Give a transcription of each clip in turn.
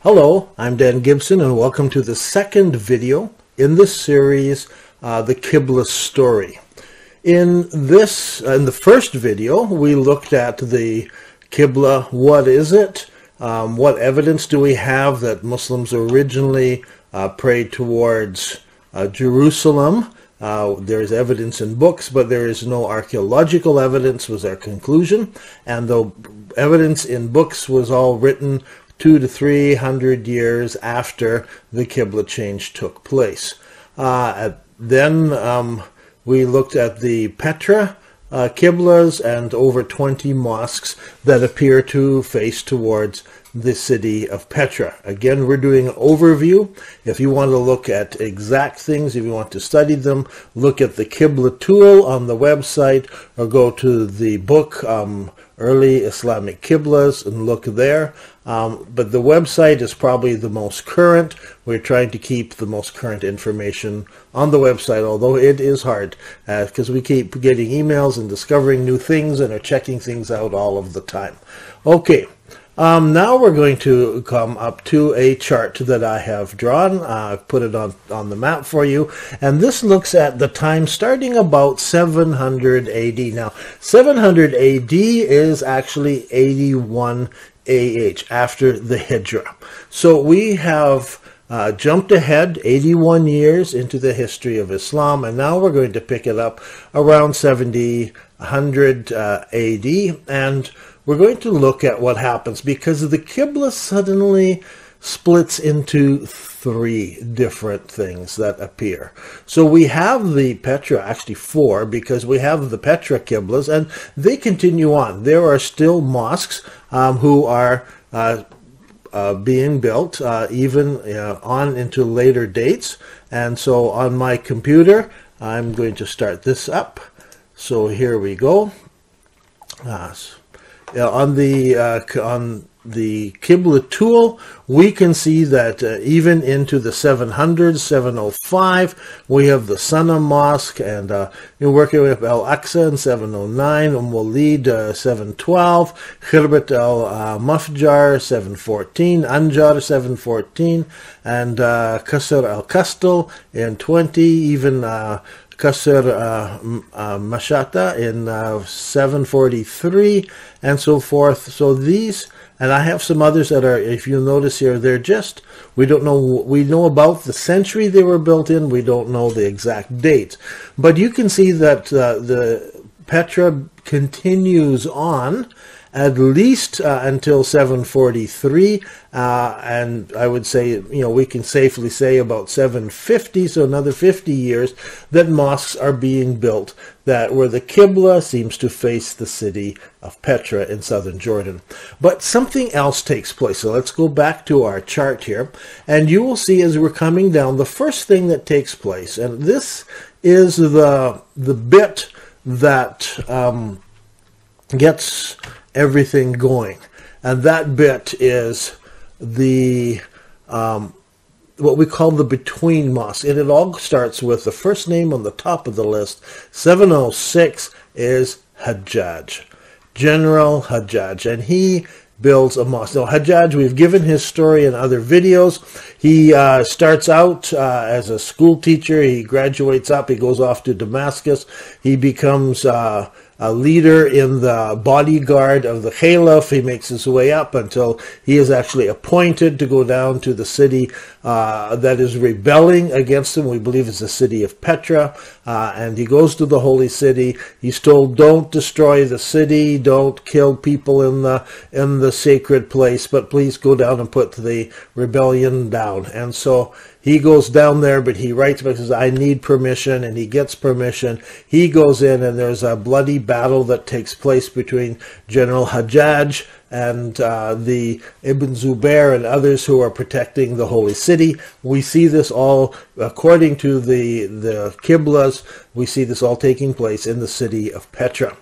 Hello, I'm Dan Gibson and welcome to the second video in this series, the Qibla Story. In the first video, we looked at the Qibla. What is it? What evidence do we have that Muslims originally prayed towards Jerusalem? There is evidence in books, but there is no archaeological evidence, was our conclusion. And the evidence in books was all written 200 to 300 years after the Qibla change took place. Then we looked at the Petra Qiblas and over 20 mosques that appear to face towards the city of Petra. Again, we're doing an overview. If you want to look at exact things, if you want to study them, look at the Qibla tool on the website or go to the book Early Islamic Qiblas and look there. But the website is probably the most current. We're trying to keep the most current information on the website, although it is hard because we keep getting emails and discovering new things and are checking things out all of the time. Okay. Now we're going to come up to a chart that I have drawn. I've put it on the map for you. And this looks at the time starting about 700 AD. Now, 700 AD is actually 81 AH, after the Hijrah. So we have jumped ahead 81 years into the history of Islam, and now we're going to pick it up around 700 AD, and we're going to look at what happens because the Qibla suddenly splits into three different things that appear. So we have the Petra, actually four, because we have the Petra Qiblas, and they continue on. There are still mosques who are being built even on into later dates. And so on my computer, I'm going to start this up. So here we go. On the Qibla tool, we can see that even into the 700s, 705, we have the Sana Mosque, and you're working with Al-Aqsa in 709, Walid 712, Khirbat al-Mafjar 714, Anjar 714, and Qasr al-Kastal in 20, even Qasr Mashata in 743, and so forth. So these, and I have some others that are, if you notice here, they're just, we don't know, we know about the century they were built in, we don't know the exact dates. But you can see that the Petra continues on at least until 743, and I would say, we can safely say about 750, so another 50 years, that mosques are being built that where the Qibla seems to face the city of Petra in southern Jordan. But something else takes place. So let's go back to our chart here, and you will see as we're coming down, the first thing that takes place, and this is the bit that gets everything going, and that bit is the what we call the between mosque, and it all starts with the first name on the top of the list. 706 is Hajjaj, General Hajjaj, and he builds a mosque. Now, Hajjaj, we've given his story in other videos. He starts out as a school teacher. He graduates up. He goes off to Damascus. He becomes a leader in the bodyguard of the Caliph. He makes his way up until he is actually appointed to go down to the city that is rebelling against him. We believe it's the city of Petra. And he goes to the holy city. He's told, don't destroy the city, don't kill people in the sacred place, but please go down and put the rebellion down. And so he goes down there, but he writes back and says, I need permission, and he gets permission. He goes in, and there's a bloody battle that takes place between General Hajjaj and the Ibn Zubair and others who are protecting the holy city. We see this all, according to the Qiblas, we see this all taking place in the city of Petra.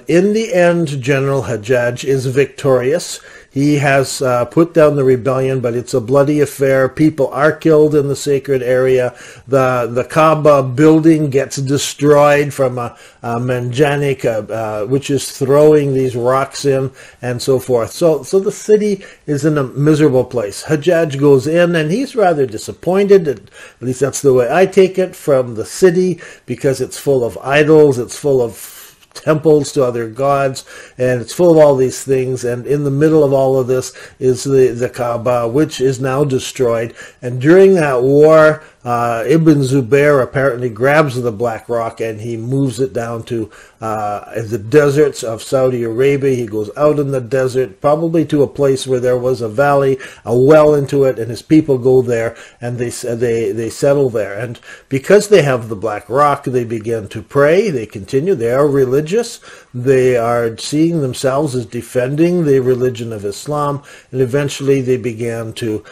In the end, General Hajjaj is victorious. He has put down the rebellion, but it's a bloody affair. People are killed in the sacred area. The Kaaba building gets destroyed from a manjanic, which is throwing these rocks in, and so forth. So the city is in a miserable place. Hajjaj goes in, and he's rather disappointed, at least that's the way I take it, from the city, because it's full of idols, it's full of temples to other gods, and it's full of all these things, and in the middle of all of this is the Kaaba, which is now destroyed. And during that war, Ibn Zubair apparently grabs the black rock and he moves it down to the deserts of Saudi Arabia. He goes out in the desert, probably to a place where there was a valley, a well into it, and his people go there and they settle there. And because they have the black rock, they begin to pray. They continue. They are religious. They are seeing themselves as defending the religion of Islam, and eventually they began to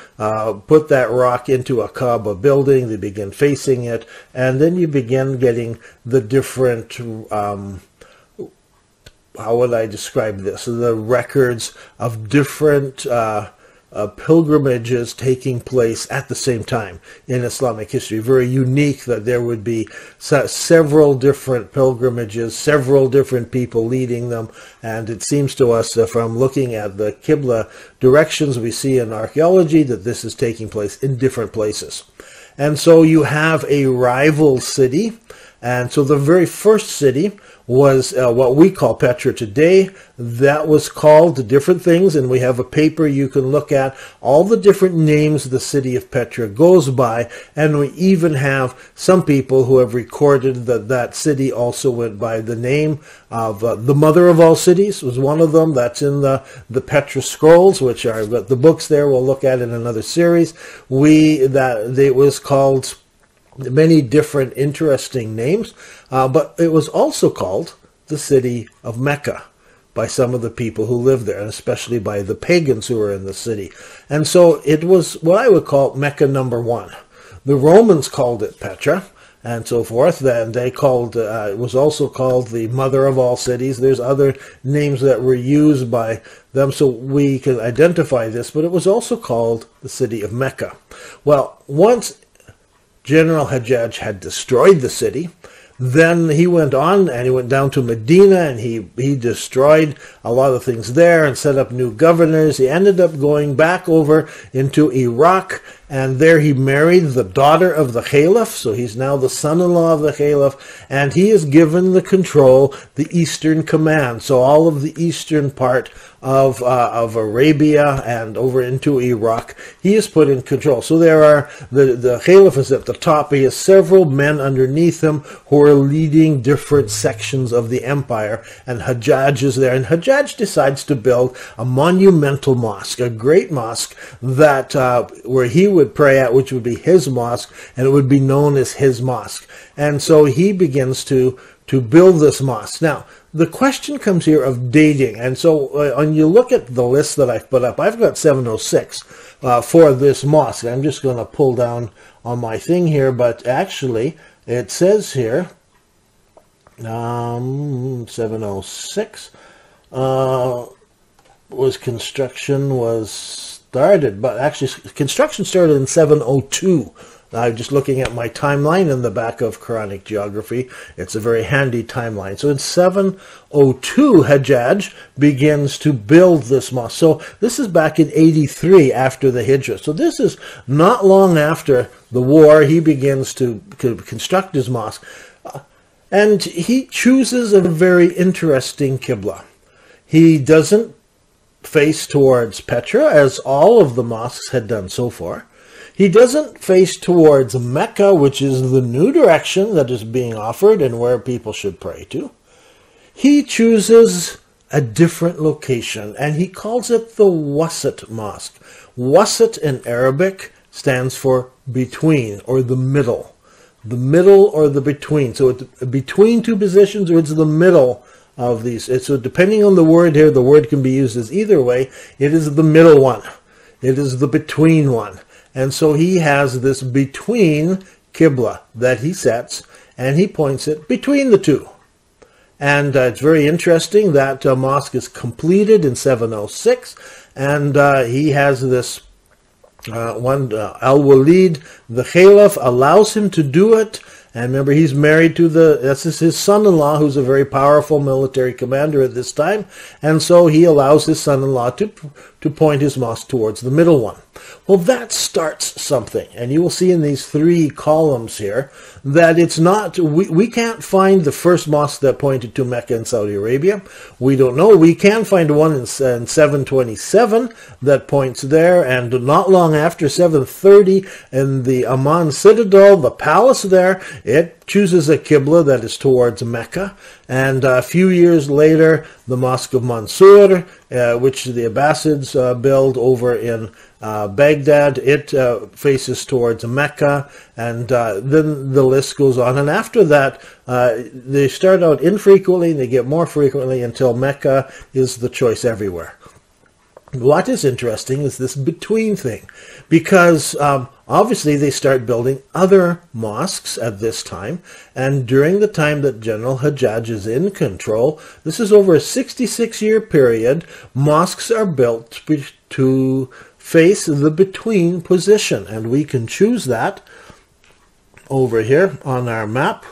put that rock into a Kaaba building. They begin facing it, and then you begin getting the different, how would I describe this? The records of different pilgrimages taking place at the same time in Islamic history. Very unique that there would be several different pilgrimages, several different people leading them, and it seems to us that from looking at the Qibla directions we see in archaeology that this is taking place in different places. And so you have a rival city, and so the very first city was what we call Petra today. That was called different things, and we have a paper you can look at all the different names the city of Petra goes by, and we even have some people who have recorded that that city also went by the name of the mother of all cities was one of them. That's in the Petra Scrolls, which are the books there we'll look at in another series. It was called many different interesting names, but it was also called the city of Mecca by some of the people who lived there, and especially by the pagans who were in the city. And so it was what I would call Mecca number one. The Romans called it Petra, and so forth. Then they called it was also called the mother of all cities. There's other names that were used by them, so we can identify this, but it was also called the city of Mecca. Well, once General Hajjaj had destroyed the city, then he went on and he went down to Medina, and he destroyed a lot of things there and set up new governors. He ended up going back over into Iraq, and there he married the daughter of the Caliph, so he's now the son-in-law of the Caliph, and he is given the control, the Eastern Command, so all of the eastern part of Arabia and over into Iraq, he is put in control. So there are, the Caliph is at the top, he has several men underneath him who are leading different sections of the empire, and Hajjaj is there, and Hajjaj decides to build a monumental mosque, a great mosque that where he would pray at, which would be his mosque, and it would be known as his mosque. And so he begins to build this mosque. Now, the question comes here of dating, and so when you look at the list that I've put up, I've got 706 for this mosque. I'm just going to pull down on my thing here, but actually it says here 706 construction was started, but actually construction started in 702. I'm just looking at my timeline in the back of Quranic geography. It's a very handy timeline. So in 702, Hajjaj begins to build this mosque. So this is back in 83 after the Hijrah. So this is not long after the war. He begins to construct his mosque. And he chooses a very interesting Qibla. He doesn't face towards Petra, as all of the mosques had done so far. He doesn't face towards Mecca, which is the new direction that is being offered and where people should pray to. He chooses a different location, and he calls it the Wasat Mosque. Wasat in Arabic stands for between, or the middle. The middle or the between. So it's between two positions, or it's the middle of these. So depending on the word here, the word can be used as either way. It is the middle one. It is the between one. And so he has this between Qibla that he sets, and he points it between the two. And it's very interesting that mosque is completed in 706, and he has this Al-Walid, the Caliph, allows him to do it. And remember, he's married to this is his son-in-law, who's a very powerful military commander at this time. And so he allows his son-in-law to point his mosque towards the middle one. Well, that starts something. And you will see in these three columns here that it's not, we can't find the first mosque that pointed to Mecca in Saudi Arabia. We don't know. We can find one in 727 that points there. And not long after 730 in the Amman Citadel, the palace there, it chooses a Qibla that is towards Mecca. And a few years later, the Mosque of Mansur, which the Abbasids build over in Baghdad, it faces towards Mecca, and then the list goes on. And after that, they start out infrequently, and they get more frequently until Mecca is the choice everywhere. What is interesting is this between thing, because obviously they start building other mosques at this time, and during the time that General Hajjaj is in control, this is over a 66-year period, mosques are built to face the between position, and we can choose that over here on our map.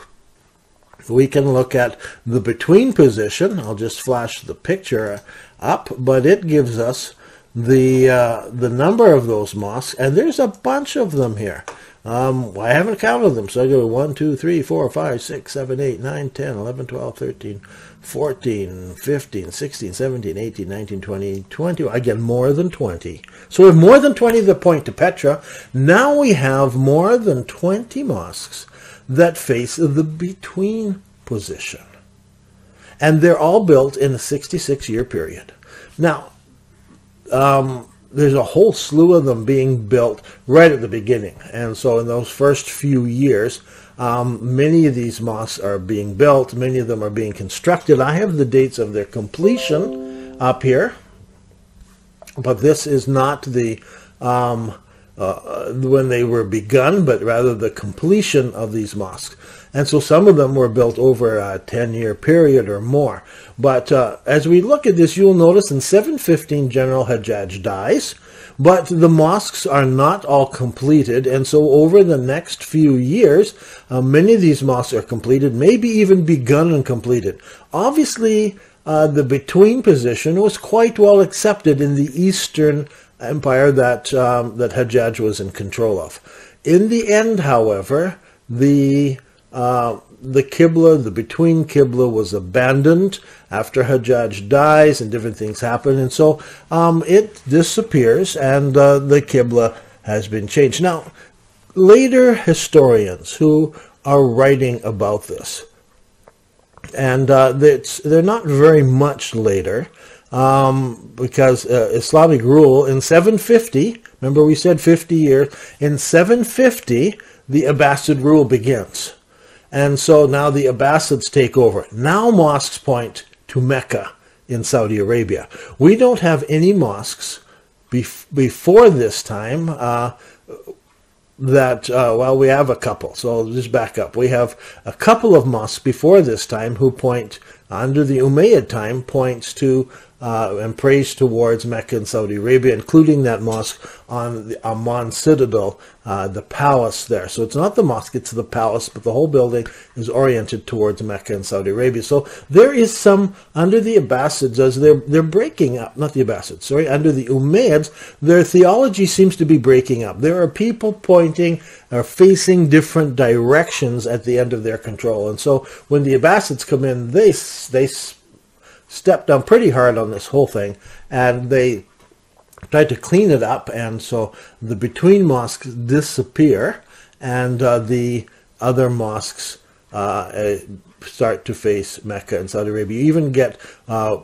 We can look at the between position. I'll just flash the picture up, but it gives us the number of those mosques, and there's a bunch of them here. I haven't counted them, so I go 1, 2, 3, 4, 5, 6, 7, 8, 9, 10, 11, 12, 13, 14, 15, 16, 17, 18, 19, 20, 20. I get more than 20. So we have more than 20 that point to Petra. Now we have more than 20 mosques that face the between position. And they're all built in a 66-year period. Now, there's a whole slew of them being built right at the beginning. And so in those first few years, many of these mosques are being built. Many of them are being constructed. I have the dates of their completion up here. But this is not the when they were begun, but rather the completion of these mosques. And so some of them were built over a 10-year period or more. But as we look at this, you'll notice in 715 General Hajjaj dies, but the mosques are not all completed. And so over the next few years, many of these mosques are completed, maybe even begun and completed. Obviously, the between position was quite well accepted in the Eastern Empire that Hajjaj was in control of. In the end, however, the Qibla, the between Qibla, was abandoned after Hajjaj dies and different things happen, and so it disappears, and the Qibla has been changed. Now, later historians who are writing about this, and they're not very much later, because Islamic rule in 750, remember we said 50 years, in 750 the Abbasid rule begins. And so now the Abbasids take over. Now mosques point to Mecca in Saudi Arabia. We don't have any mosques before this time well, we have a couple. So I'll just back up. We have a couple of mosques before this time who point, under the Umayyad time, points to and prays towards Mecca and Saudi Arabia, including that mosque on the Amman Citadel, the palace there. So it's not the mosque, it's the palace, but the whole building is oriented towards Mecca and Saudi Arabia. So there is some, under the Abbasids, as they're breaking up, not the Abbasids, sorry, under the Umayyads, their theology seems to be breaking up. There are people pointing or facing different directions at the end of their control. And so when the Abbasids come in, they stepped down pretty hard on this whole thing, and they tried to clean it up, and so the between mosques disappear, and the other mosques start to face Mecca and Saudi Arabia. You even get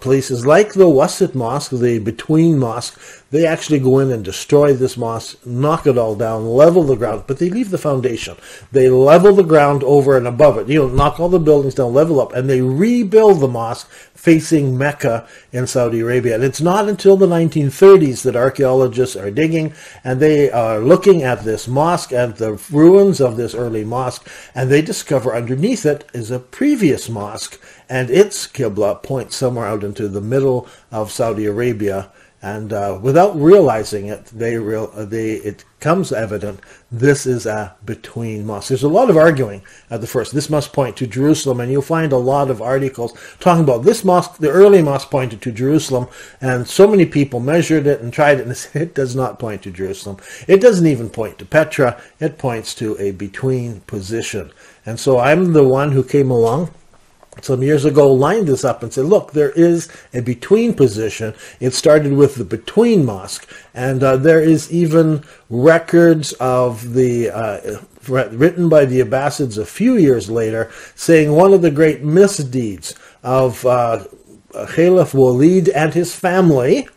places like the Wasit Mosque, the between mosque. They actually go in and destroy this mosque, knock it all down, level the ground, but they leave the foundation. They level the ground over and above it. Knock all the buildings down, level up, and they rebuild the mosque facing Mecca in Saudi Arabia. And it's not until the 1930s that archaeologists are digging, and they are looking at this mosque and the ruins of this early mosque, and they discover underneath it is a previous mosque, and its Qibla points somewhere out into the middle of Saudi Arabia And without realizing it, it comes evident this is a between mosque. There's a lot of arguing at the first. This must point to Jerusalem, and you'll find a lot of articles talking about this mosque. The early mosque pointed to Jerusalem, and so many people measured it and tried it, and said it does not point to Jerusalem. It doesn't even point to Petra. It points to a between position. And so I'm the one who came along some years ago, lined this up and said, look, there is a between position. It started with the between mosque, and there is even records of the written by the Abbasids a few years later, saying one of the great misdeeds of Caliph Walid and his family,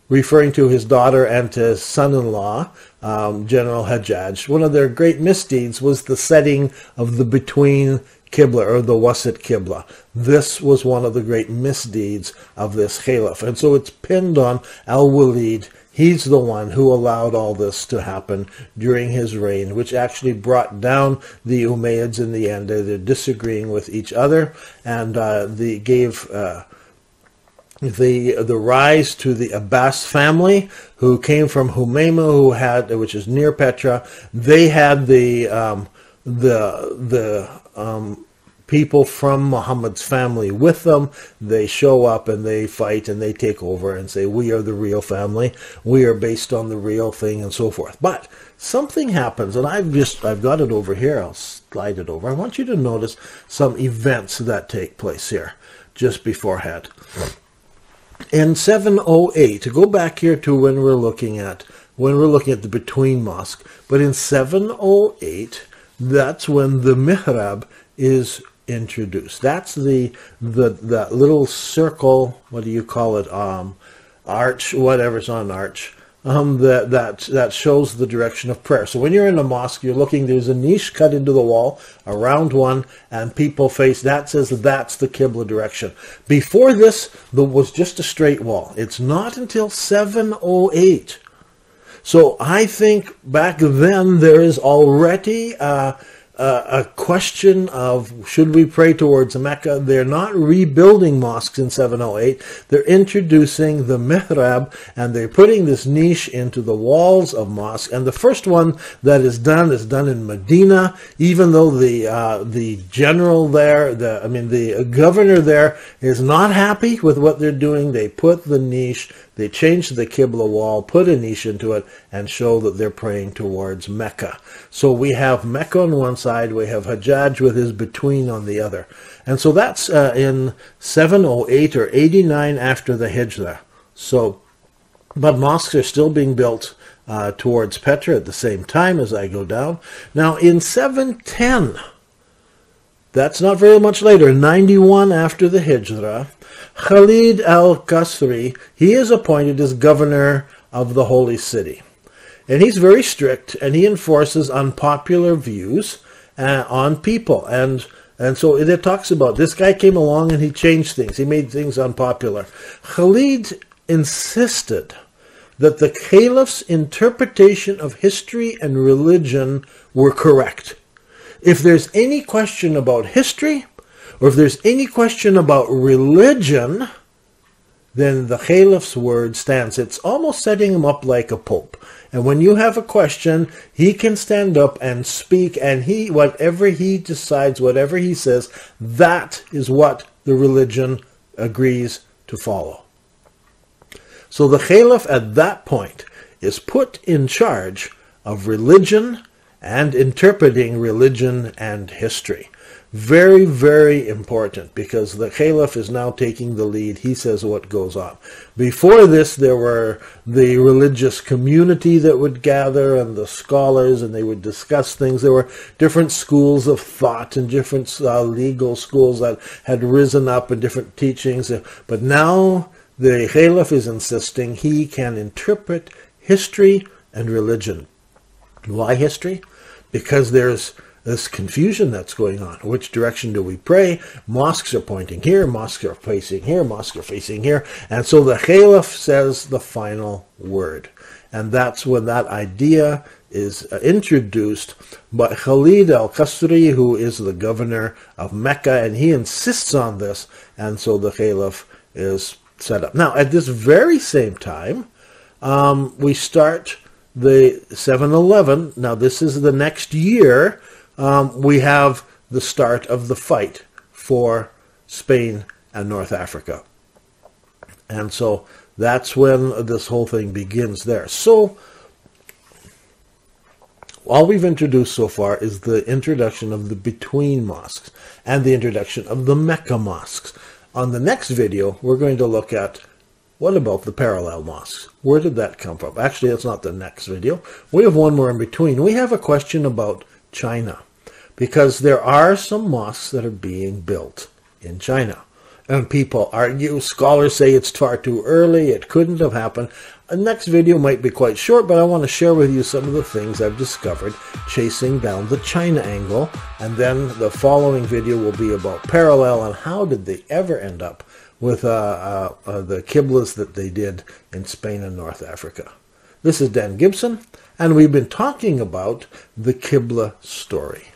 referring to his daughter and his son-in-law, General Hajjaj, one of their great misdeeds was the setting of the between Qibla, or the Wasit Qibla. This was one of the great misdeeds of this Caliph. And so it's pinned on Al-Walid. He's the one who allowed all this to happen during his reign, which actually brought down the Umayyads in the end. They're disagreeing with each other, and they gave the rise to the Abbas family, who came from Humayma, which is near Petra. They had the people from Muhammad's family with them. They show up and they fight and they take over and say, we are the real family, we are based on the real thing, and so forth. But something happens, and I've got it over here. I'll slide it over. I want you to notice some events that take place here just beforehand. In 708, to go back here to when we're looking at the between mosque, but in 708, that's when the mihrab is introduced. That's that little circle, what do you call it, arch, whatever's on an arch, that shows the direction of prayer. So when you're in a mosque, you're looking, there's a niche cut into the wall, a round one, and people face, that says that's the Qibla direction. Before this, there was just a straight wall. It's not until 708. So I think back then there is already a question of, should we pray towards Mecca? They're not rebuilding mosques in 708. They're introducing the mihrab, and they're putting this niche into the walls of mosque. And the first one that is done in Medina, even though the general there, the governor there is not happy with what they're doing. They put the niche, they changed the Qibla wall, put a niche into it, and show that they're praying towards Mecca. So we have Mecca on one side, we have Hajjaj with his between on the other. And so that's in 708 or 89 after the Hijrah. So, but mosques are still being built towards Petra at the same time as I go down. Now in 710, that's not very much later, 91 after the Hijrah, Khalid al-Qasri, he is appointed as governor of the Holy City. And he's very strict, and he enforces unpopular views on people. And so it talks about, this guy came along and he changed things. He made things unpopular. Khalid insisted that the caliph's interpretation of history and religion were correct. If there's any question about history, or if there's any question about religion, then the caliph's word stands. It's almost setting him up like a pope. And when you have a question, he can stand up and speak, and whatever he decides, whatever he says, that is what the religion agrees to follow. So the caliph at that point is put in charge of religion and interpreting religion and history. Very, very important, because the caliph is now taking the lead. He says what goes on. Before this, there were the religious community that would gather, and the scholars, and they would discuss things. There were different schools of thought and different legal schools that had risen up and different teachings. But now the caliph is insisting he can interpret history and religion. Why history? Because there's this confusion that's going on. Which direction do we pray? Mosques are pointing here, mosques are facing here, mosques are facing here. And so the caliph says the final word. And that's when that idea is introduced by Khalid al-Qasri, who is the governor of Mecca, and he insists on this. And so the caliph is set up. Now, at this very same time, we start the 7/11. Now, this is the next year. We have the start of the fight for Spain and North Africa. And so that's when this whole thing begins there. So all we've introduced so far is the introduction of the between mosques and the introduction of the Mecca mosques. On the next video, we're going to look at what about the parallel mosques? Where did that come from? Actually, it's not the next video. We have one more in between. We have a question about China, because there are some mosques that are being built in China. And people argue, scholars say it's far too early, it couldn't have happened. The next video might be quite short, but I want to share with you some of the things I've discovered chasing down the China angle. And then the following video will be about parallel and how did they ever end up with the Qiblas that they did in Spain and North Africa. This is Dan Gibson, and we've been talking about the Qibla story.